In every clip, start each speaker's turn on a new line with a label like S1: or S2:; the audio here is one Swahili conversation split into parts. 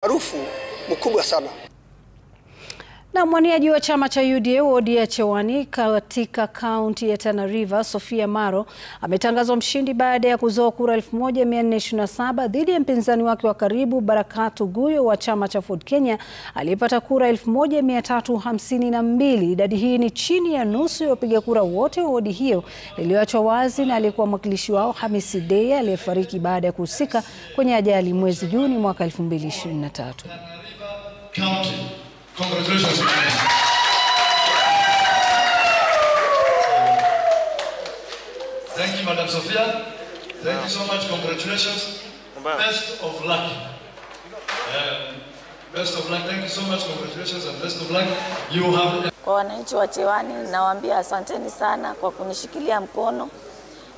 S1: Maarufu mkubwa sana.
S2: Na mwaniaji wa chama cha UDA wodi ya Chewani katika kaunti ya Tana River, Sophia Maro, ametangazwa mshindi baada ya kuzoa kura 1427 dhidi ya mpinzani wake wa karibu Barakatu Guyo wa chama cha Ford Kenya aliyepata kura 1352. Idadi hii ni chini ya nusu ya wapiga kura wote wa wodi hiyo iliyoachwa wazi na aliyekuwa mwakilishi wao Hamisi Deye aliyefariki baada ya kuhusika kwenye ajali mwezi Juni mwaka 2023.
S3: Congratulations. Thank you, Madam Sophia. Thank you so much. Congratulations. Best of luck. Best of luck. Thank you so much. Congratulations and best of luck. You have...
S4: Kwa wananchi wa Chewani nawaambia asanteni sana kwa kunishikilia mkono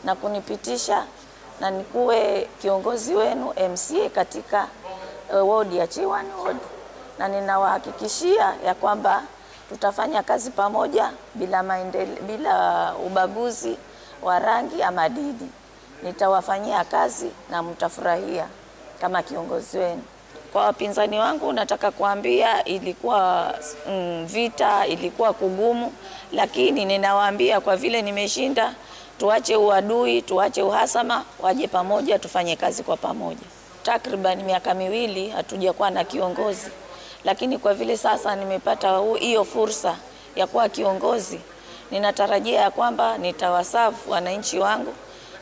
S4: na kunipitisha na nikuwe kiongozi wenu MCA katika wodi ya Chewani ward. Na ninawahakikishia ya kwamba tutafanya kazi pamoja bila ubaguzi wa rangi ama dini. Nitawafanyia kazi na mtafurahia kama kiongozi wenu. Kwa wapinzani wangu nataka kuambia ilikuwa vita, ilikuwa kugumu, lakini ninawaambia kwa vile nimeshinda, tuache uadui, tuache uhasama, waje pamoja tufanye kazi kwa pamoja. Takriban miaka miwili hatujakuwa na kiongozi. Lakini kwa vile sasa nimepata hiyo fursa ya kuwa kiongozi, ninatarajia ya kwamba nitawasafu wananchi wangu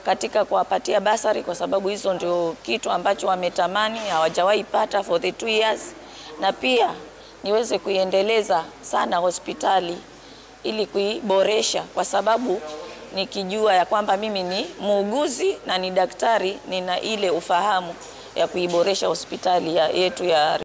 S4: katika kuwapatia basari, kwa sababu hizo ndio kitu ambacho wametamani hawajawahi pata for the 2 years, na pia niweze kuiendeleza sana hospitali ili kuiboresha, kwa sababu nikijua ya kwamba mimi ni muuguzi na ni daktari, nina ile ufahamu ya kuiboresha hospitali yetu ya